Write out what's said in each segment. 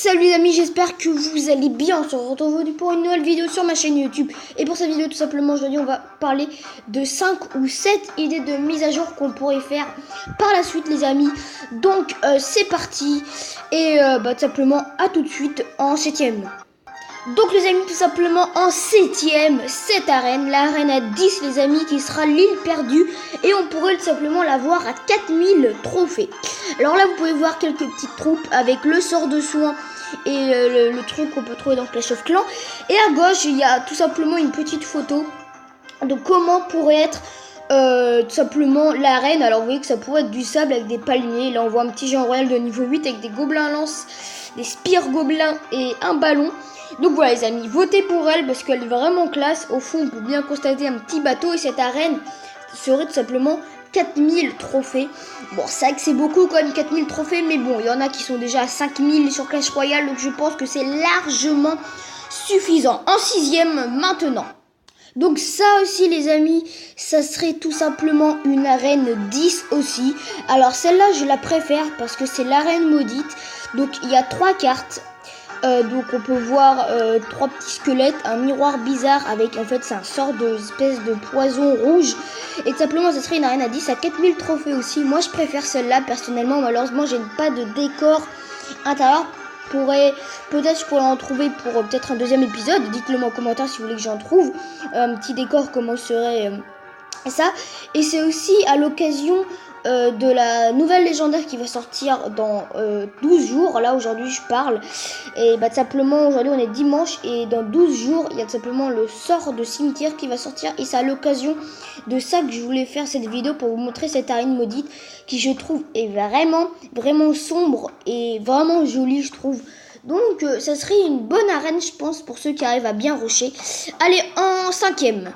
Salut les amis, j'espère que vous allez bien. On se retrouve aujourd'hui pour une nouvelle vidéo sur ma chaîne YouTube. Et pour cette vidéo, tout simplement, aujourd'hui, on va parler de 5 ou 7 idées de mise à jour qu'on pourrait faire par la suite, les amis. Donc, c'est parti. Et tout simplement, à tout de suite en 7ème. Donc les amis, tout simplement en 7ème, cette arène, l'arène à 10 les amis, qui sera l'île perdue. Et on pourrait tout simplement l'avoir à 4000 trophées. Alors là vous pouvez voir quelques petites troupes avec le sort de soin et le truc qu'on peut trouver dans Clash of Clans. Et à gauche il y a tout simplement une petite photo de comment pourrait être tout simplement l'arène. Alors vous voyez que ça pourrait être du sable avec des palmiers. Là on voit un petit géant royal de niveau 8 avec des gobelins lance, des spires gobelins et un ballon. Donc voilà les amis, votez pour elle parce qu'elle est vraiment classe. Au fond on peut bien constater un petit bateau et cette arène serait tout simplement 4000 trophées. Bon, c'est vrai que c'est beaucoup quand même 4000 trophées, mais bon, il y en a qui sont déjà à 5000 sur Clash Royale, donc je pense que c'est largement suffisant. En 6ème maintenant. Donc ça aussi les amis, ça serait tout simplement une arène 10 aussi. Alors celle-là je la préfère parce que c'est l'arène maudite. Donc il y a 3 cartes. Donc on peut voir 3 petits squelettes, un miroir bizarre avec en fait c'est un sort de espèce de poison rouge. Et tout simplement ça serait une arène à 10 à 4000 trophées aussi. Moi je préfère celle-là personnellement, malheureusement j'ai pas de décor intérieur. Peut-être je pourrais en trouver pour peut-être un deuxième épisode. Dites-le moi en commentaire si vous voulez que j'en trouve. Un petit décor comment serait ça. Et c'est aussi à l'occasion de la nouvelle légendaire qui va sortir dans 12 jours. Là aujourd'hui je parle. Et tout simplement aujourd'hui on est dimanche. Et dans 12 jours il y a tout simplement le sort de cimetière qui va sortir. Et c'est à l'occasion de ça que je voulais faire cette vidéo pour vous montrer cette arène maudite. Qui je trouve est vraiment sombre et vraiment jolie je trouve. Donc ça serait une bonne arène je pense pour ceux qui arrivent à bien rusher. Allez en 5ème.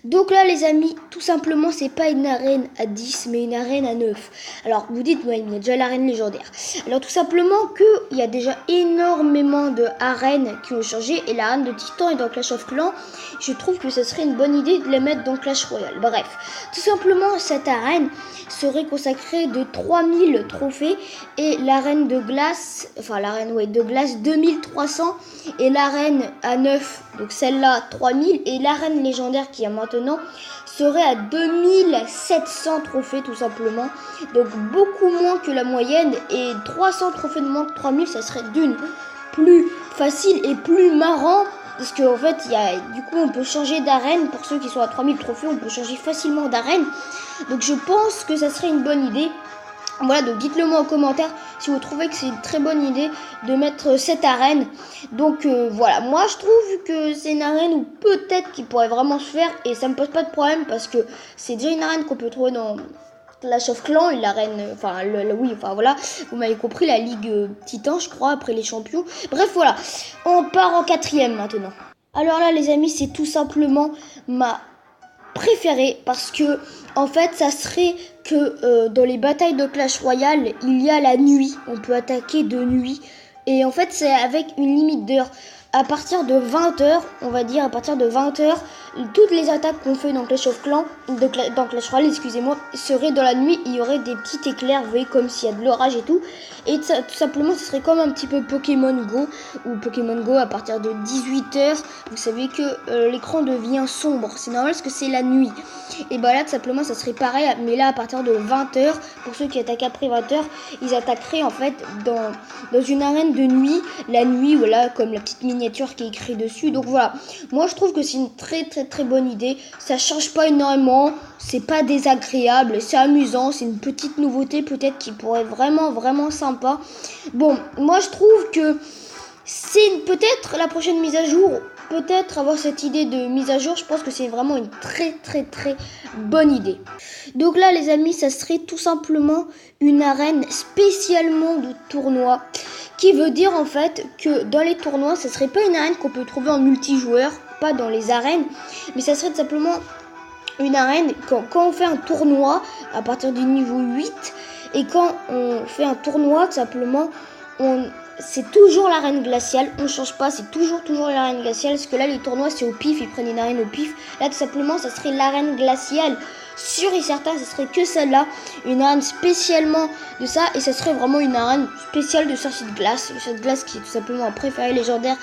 Donc là les amis, tout simplement c'est pas une arène à 10 mais une arène à 9. Alors vous dites ouais, il y a déjà l'arène légendaire. Alors tout simplement qu'il y a déjà énormément de arènes qui ont changé. Et l'arène de Titan est dans Clash of Clans. Je trouve que ce serait une bonne idée de les mettre dans Clash Royale. Bref, tout simplement cette arène serait consacrée de 3000 trophées. Et l'arène de glace, enfin l'arène de glace 2300. Et l'arène à 9, donc celle-là 3000. Et l'arène légendaire qui a maintenant serait à 2700 trophées tout simplement. Donc beaucoup moins que la moyenne. Et 300 trophées de moins que 3000, ça serait d'une plus facile et plus marrant. Parce qu'en fait, du coup, on peut changer d'arène. Pour ceux qui sont à 3000 trophées, on peut changer facilement d'arène. Donc je pense que ça serait une bonne idée. Voilà, donc dites-le moi en commentaire si vous trouvez que c'est une très bonne idée de mettre cette arène. Donc voilà, moi je trouve que c'est une arène où peut-être qu'il pourrait vraiment se faire. Et ça me pose pas de problème parce que c'est déjà une arène qu'on peut trouver dans Clash of Clans. Et l'arène, voilà, vous m'avez compris, la Ligue Titan je crois, après les champions. Bref voilà, on part en 4ème maintenant. Alors là les amis, c'est tout simplement ma préférée parce que en fait ça serait que dans les batailles de Clash Royale il y a la nuit, on peut attaquer de nuit et en fait c'est avec une limite d'heure. À partir de 20h, on va dire à partir de 20h, toutes les attaques qu'on fait dans Clash of Clans, dans Clash Royale, excusez-moi, seraient dans la nuit. Il y aurait des petits éclairs, vous voyez, comme s'il y a de l'orage et tout. Et tout simplement, ce serait comme un petit peu Pokémon Go, ou Pokémon Go à partir de 18h. Vous savez que l'écran devient sombre, c'est normal parce que c'est la nuit. Et bah là, tout simplement, ça serait pareil, mais là, à partir de 20h, pour ceux qui attaquent après 20h, ils attaqueraient en fait dans une arène de nuit. La nuit, voilà, comme la petite miniature qui est écrite dessus. Donc voilà, moi je trouve que c'est une très bonne idée. Ça change pas énormément, c'est pas désagréable, c'est amusant, c'est une petite nouveauté peut-être qui pourrait être vraiment sympa. Bon, moi je trouve que c'est peut-être la prochaine mise à jour, peut-être avoir cette idée de mise à jour, je pense que c'est vraiment une très bonne idée. Donc là les amis, ça serait tout simplement une arène spécialement de tournoi. Qui veut dire en fait que dans les tournois, ça serait pas une arène qu'on peut trouver en multijoueur, pas dans les arènes, mais ça serait tout simplement une arène quand on fait un tournoi à partir du niveau 8 et quand on fait un tournoi tout simplement, c'est toujours l'arène glaciale, on change pas, c'est toujours l'arène glaciale, parce que là les tournois c'est au pif, ils prennent une arène au pif. Là tout simplement ça serait l'arène glaciale. sûr et certain, ce serait que celle-là, une arène spécialement de ça, et ça serait vraiment une arène spéciale de sorcier de glace, cette glace qui est tout simplement un préféré légendaire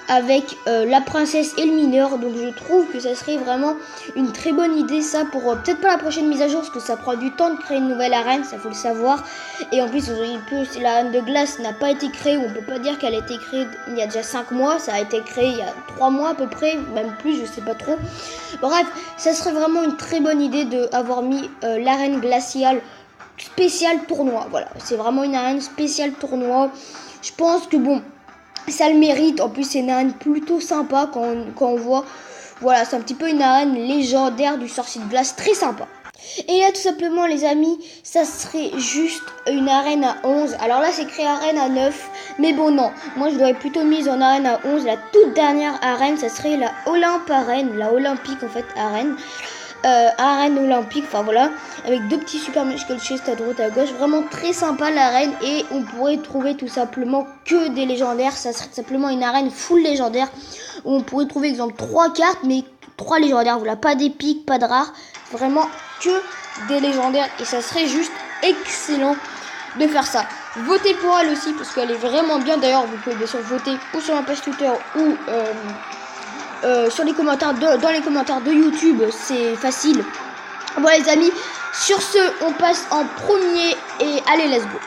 avec la princesse et le mineur. Donc je trouve que ça serait vraiment une très bonne idée ça pour peut-être pas la prochaine mise à jour, parce que ça prend du temps de créer une nouvelle arène, ça faut le savoir. Et en plus l'arène de glace n'a pas été créée, on peut pas dire qu'elle a été créée il y a déjà 5 mois, ça a été créé il y a 3 mois à peu près, même plus, je sais pas trop. Bref, ça serait vraiment une très bonne idée d'avoir mis l'arène glaciale spéciale tournoi. Voilà, c'est vraiment une arène spéciale tournoi. Je pense que bon, ça le mérite. En plus, c'est une arène plutôt sympa quand on voit. Voilà, c'est un petit peu une arène légendaire du sorcier de glace, très sympa. Et là, tout simplement, les amis, ça serait juste une arène à 11. Alors là, c'est créé arène à 9. Mais bon, non. Moi, je l'aurais plutôt mise en arène à 11. La toute dernière arène, ça serait la Olympe arène. La olympique, en fait, arène. Arène olympique, enfin voilà, avec 2 petits super magical chests à droite et à gauche, vraiment très sympa l'arène, et on pourrait trouver tout simplement que des légendaires. Ça serait simplement une arène full légendaire où on pourrait trouver exemple 3 cartes, mais 3 légendaires, voilà, pas d'épiques, pas de rares, vraiment que des légendaires, et ça serait juste excellent de faire ça. Votez pour elle aussi parce qu'elle est vraiment bien. D'ailleurs, vous pouvez bien sûr voter ou sur ma page Twitter ou sur les commentaires dans les commentaires de YouTube, c'est facile. Voilà les amis, sur ce on passe en premier et allez let's go.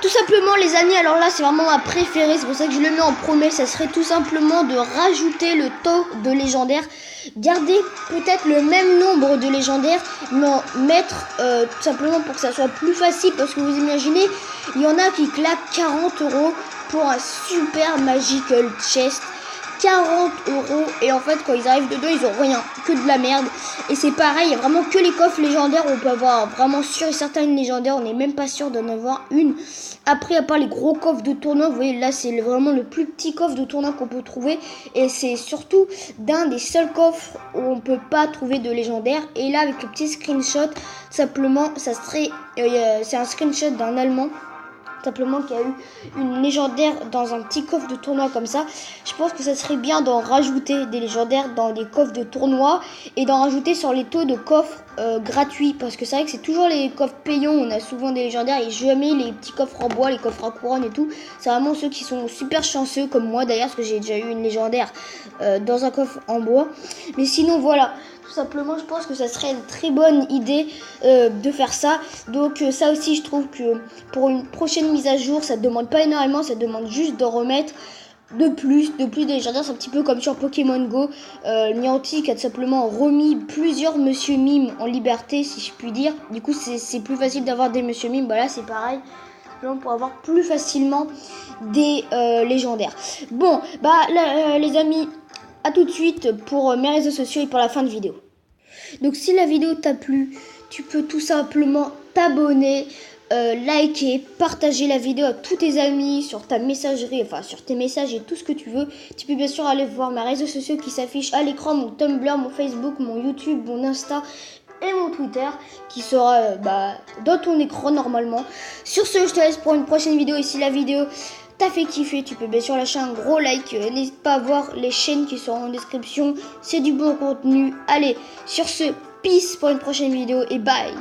Tout simplement les amis, alors là c'est vraiment ma préférée, c'est pour ça que je le mets en premier. Ça serait tout simplement de rajouter le taux de légendaires, garder peut-être le même nombre de légendaires, mais en mettre tout simplement pour que ça soit plus facile, parce que vous imaginez, il y en a qui claquent 40 € pour un super magical chest. 40 € et en fait quand ils arrivent dedans ils ont rien, que de la merde. Et c'est pareil, il y a vraiment que les coffres légendaires où on peut avoir vraiment sûr et certain une légendaire, on n'est même pas sûr d'en avoir une. Après, à part les gros coffres de tournoi, vous voyez là c'est vraiment le plus petit coffre de tournoi qu'on peut trouver, et c'est surtout d'un des seuls coffres où on peut pas trouver de légendaire. Et là avec le petit screenshot, simplement ça serait c'est un screenshot d'un Allemand simplement qui a eu une légendaire dans un petit coffre de tournoi comme ça. Je pense que ça serait bien d'en rajouter des légendaires dans des coffres de tournoi et d'en rajouter sur les taux de coffres gratuits, parce que c'est vrai que c'est toujours les coffres payants, on a souvent des légendaires et jamais les petits coffres en bois, les coffres à couronne et tout. C'est vraiment ceux qui sont super chanceux comme moi d'ailleurs, parce que j'ai déjà eu une légendaire dans un coffre en bois. Mais sinon voilà, tout simplement je pense que ça serait une très bonne idée de faire ça. Donc ça aussi je trouve que pour une prochaine mise à jour, ça ne demande pas énormément, ça demande juste de remettre de plus des légendaires. C'est un petit peu comme sur Pokémon Go. Niantic a tout simplement remis plusieurs Monsieur Mime en liberté, si je puis dire. Du coup c'est plus facile d'avoir des Monsieur Mime. Bah là c'est pareil, pour avoir plus facilement des légendaires. Bon bah là, les amis, à tout de suite pour mes réseaux sociaux et pour la fin de vidéo. Donc si la vidéo t'a plu, tu peux tout simplement t'abonner, liker, partager la vidéo à tous tes amis, sur ta messagerie, enfin sur tes messages et tout ce que tu veux. Tu peux bien sûr aller voir mes réseaux sociaux qui s'affichent à l'écran, mon Tumblr, mon Facebook, mon YouTube, mon Insta et mon Twitter qui sera dans ton écran normalement. Sur ce, je te laisse pour une prochaine vidéo, et si la vidéo t'as fait kiffer, tu peux bien sûr lâcher un gros like. N'hésite pas à voir les chaînes qui seront en description, c'est du bon contenu. Allez, sur ce, peace pour une prochaine vidéo et bye.